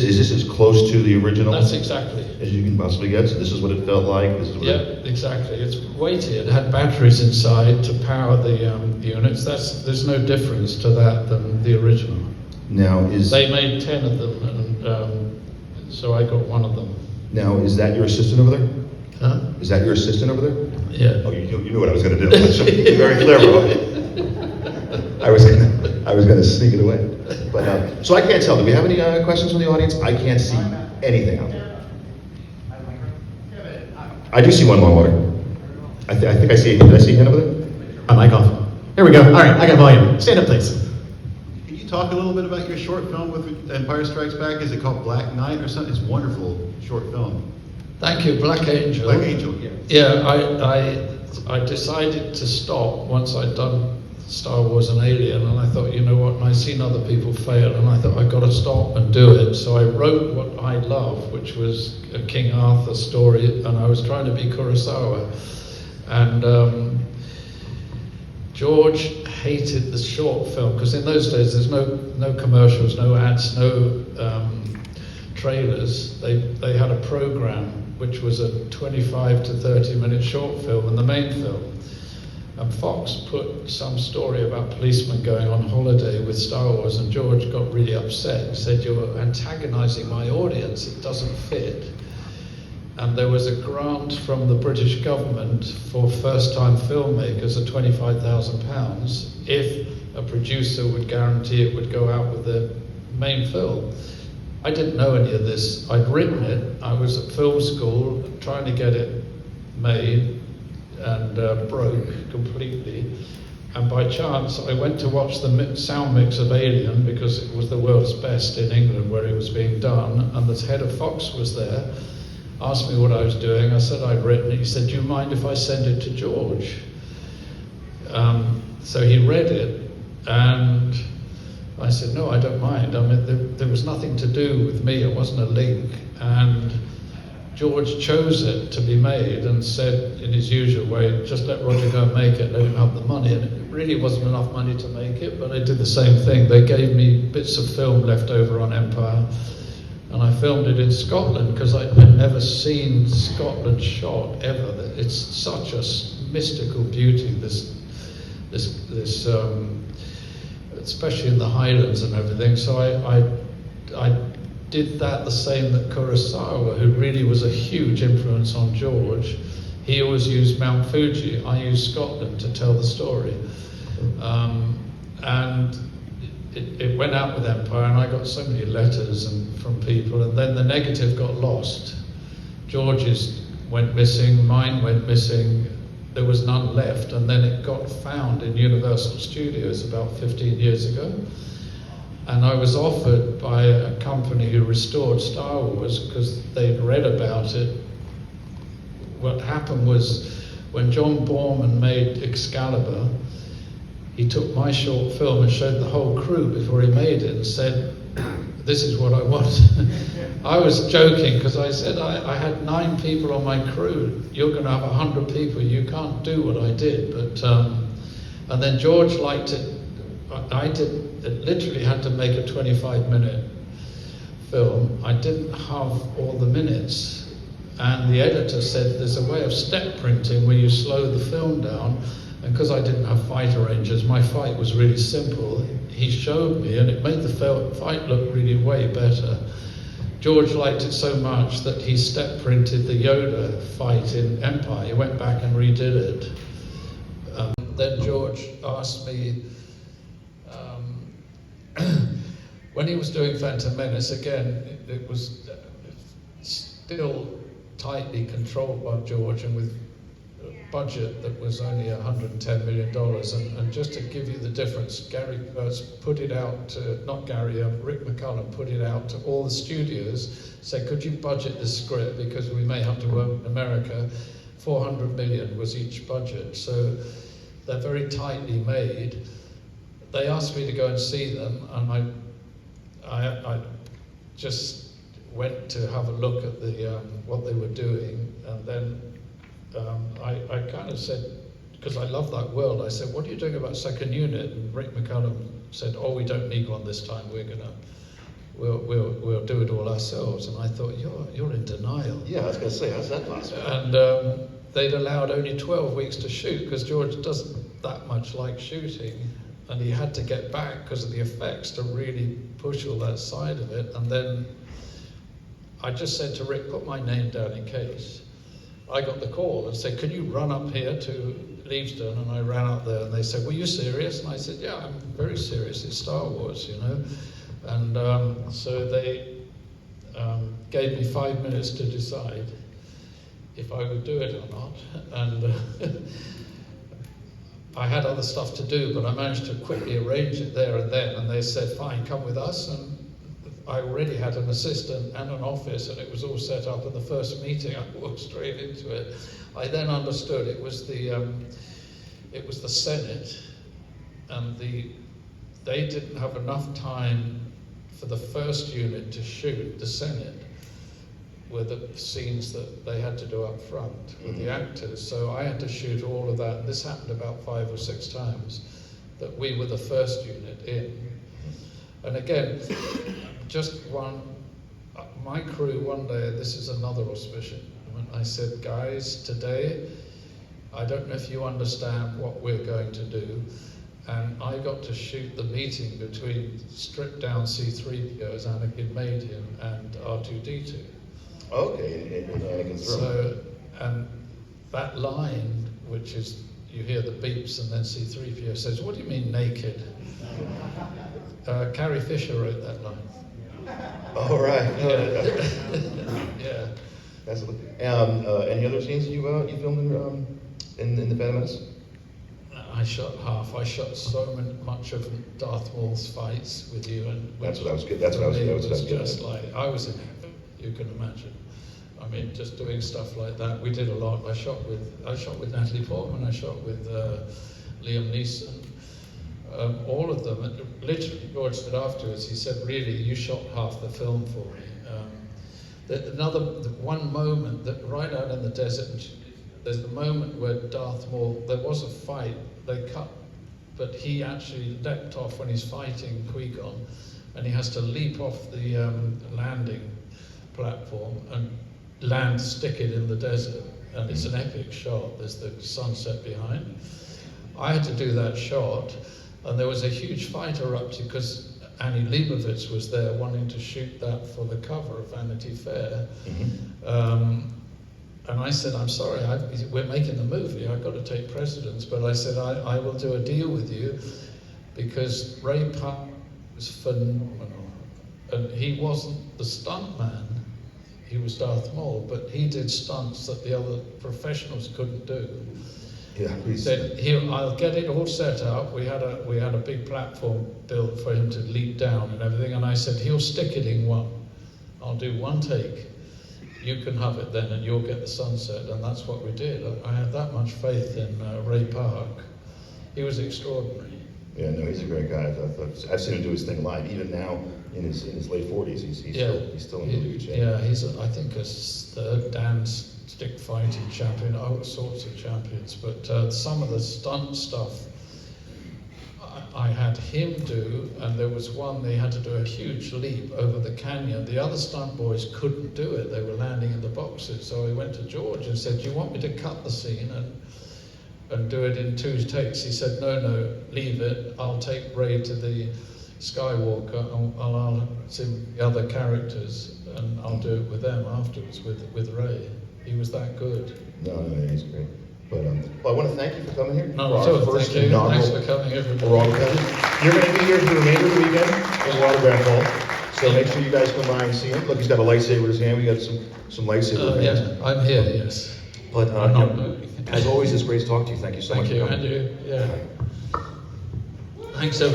Is this as close to the original That's exactly. as you can possibly get? So this is what it felt like? This is what Exactly. It's weighty. It had batteries inside to power the units. There's no difference to that than the original. Now is They made 10 of them, and so I got one of them. now is that your assistant over there? Huh? Is that your assistant over there? Yeah. Oh, you knew what I was going to do. You're very clever. I was going to sneak it away. But so I can't tell. Do we have any questions from the audience? I can't see anything out there. I do see one more water. I think I see. Did I see a hand over there? My mic off. Here we go. All right, I got volume. Stand up, please. Can you talk a little bit about your short film with Empire Strikes Back? Is it called Black Knight or something? It's a wonderful short film. Thank you, Black Angel. Black Angel, yeah. Yeah, I decided to stop once I'd done Star Wars and Alien, and I thought, you know what, and I'd seen other people fail, and I thought, I've got to stop and do it. So I wrote what I love, which was a King Arthur story, and I was trying to be Kurosawa. And George hated the short film, because in those days there's no commercials, no ads, no trailers. They had a program which was a 25 to 30 minute short film and the main film. And Fox put some story about policemen going on holiday with Star Wars, and George got really upset. He said, "You're antagonizing my audience, it doesn't fit." And there was a grant from the British government for first-time filmmakers of £25,000 if a producer would guarantee it would go out with the main film. I didn't know any of this. I'd written it. I was at film school trying to get it made, and broke completely. And by chance, I went to watch the sound mix of Alien because it was the world's best in England where it was being done. And the head of Fox was there, asked me what I was doing. I said I'd written it. He said, "Do you mind if I send it to George?" So he read it, and I said, "No, I don't mind." I mean, there was nothing to do with me. It wasn't a link. And George chose it to be made and said in his usual way, "Just let Roger go and make it, let him have the money." And it really wasn't enough money to make it, but I did the same thing. They gave me bits of film left over on Empire, and I filmed it in Scotland because I'd never seen Scotland shot ever. It's such a mystical beauty, this especially in the Highlands and everything. So I did that the same that Kurosawa, who really was a huge influence on George. He always used Mount Fuji. I used Scotland to tell the story. And it went out with Empire, and I got so many letters from people, and then the negative got lost. George's went missing, mine went missing, there was none left, and then it got found in Universal Studios about 15 years ago. And I was offered by a company who restored Star Wars because they'd read about it. What happened was when John Borman made Excalibur, he took my short film and showed the whole crew before he made it and said, "This is what I want." I was joking because I said I had 9 people on my crew. You're going to have 100 people. You can't do what I did. But and then George liked it. I literally had to make a 25-minute film. I didn't have all the minutes. And the editor said there's a way of step printing where you slow the film down. And because I didn't have fight arrangers, my fight was really simple. He showed me, and it made the fight look really way better. George liked it so much that he step printed the Yoda fight in Empire. He went back and redid it. Then George asked me, when he was doing Phantom Menace, again, it was still tightly controlled by George, and with a budget that was only $110 million. And just to give you the difference, Gary Kurtz put it out to, not Gary, Rick McCullum put it out to all the studios, said, "Could you budget this script, because we may have to work in America." 400 million was each budget, so they're very tightly made. They asked me to go and see them, and I just went to have a look at the what they were doing, and then I kind of said, because I love that world, I said, "What are you doing about second unit?" And Rick McCullum said, "Oh, we don't need one this time. we'll do it all ourselves. And I thought, you're in denial. Yeah, I was going to say, how's that possible? And they'd allowed only 12 weeks to shoot because George doesn't that much like shooting, and he had to get back because of the effects to really push all that side of it. And then I just said to Rick, put my name down in case. I got the call and said, can you run up here to Leavesden? And I ran up there and they said, were you serious? And I said, yeah, I'm very serious. It's Star Wars, you know. And so they gave me 5 minutes to decide if I would do it or not. And I had other stuff to do, but I managed to quickly arrange it there and then. And they said, fine, come with us. And I already had an assistant and an office, and it was all set up. In the first meeting, I walked straight into it. I then understood it was the Senate, and they didn't have enough time for the first unit to shoot. The Senate were the scenes that they had to do up front with the actors. So I had to shoot all of that. This happened about 5 or 6 times, that we were the first unit in. And again, just my crew one day, this is another auspicious moment, I said, guys, today, I don't know if you understand what we're going to do. And I got to shoot the meeting between stripped down C-3PO, as Anakin made him, and R2-D2. Okay, in Anakin's room. So, and that line, which is, you hear the beeps and then C-3PO says, what do you mean naked? Carrie Fisher wrote that line. Oh, right. Yeah. That's any other scenes you filmed in the Phantom Menace? I shot half. I shot so much of Darth Maul's fights with you, and That's what I was good. That's what I was. it That's what I was was getting just at. like I was in heaven. You can imagine. I mean, just doing stuff like that. We did a lot. I shot with Natalie Portman. I shot with Liam Neeson. All of them. And literally, George said afterwards. He said, "Really, you shot half the film for me." One moment that right out in the desert. There's the moment where Darth Maul. There was a fight. They cut, but he actually leapt off when he's fighting Qui-Gon, and he has to leap off the landing platform and stick it in the desert, and it's an epic shot. There's the sunset behind. I had to do that shot, and there was a huge fight erupted because Annie Leibovitz was there wanting to shoot that for the cover of Vanity Fair. Mm-hmm. And I said, I'm sorry, we're making the movie, I've got to take precedence, but I said, I will do a deal with you because Ray Park was phenomenal. And he wasn't the stunt man, he was Darth Maul, but he did stunts that the other professionals couldn't do. Yeah, He said, here, I'll get it all set up. We had a big platform built for him to leap down and everything, and I said, he'll stick it in one. I'll do one take. You can have it then and you'll get the sunset, and that's what we did. I had that much faith in Ray Park. He was extraordinary. Yeah, no, he's a great guy. I've seen him do his thing live. Even now, in his late 40s, he's still in really good shape. Yeah, he's I think a third Dan stick fighting champion, all sorts of champions. But some of the stunt stuff I had him do, and there was one they had to do a huge leap over the canyon. The other stunt boys couldn't do it. They were landing in the boxes. So I went to George and said, do you want me to cut the scene and do it in 2 takes? He said, no, leave it. I'll take Ray to the Skywalker and I'll see the other characters and I'll do it with them afterwards with Ray. He was that good. No, he's great. But well, I want to thank you for coming here. No, for our so first thank you. inaugural Thanks for coming, everybody. You're going to be here for the remainder of the weekend in Watergraph Hall. So make sure you guys come by and see him. Look, he's got a lightsaber in his hand. We got some lightsaber fans. Yeah, I'm here, yes. But I'm not moving. as always, it's great to talk to you. Thank you so much Thank for you, coming. Andrew. Yeah. Thanks, everybody.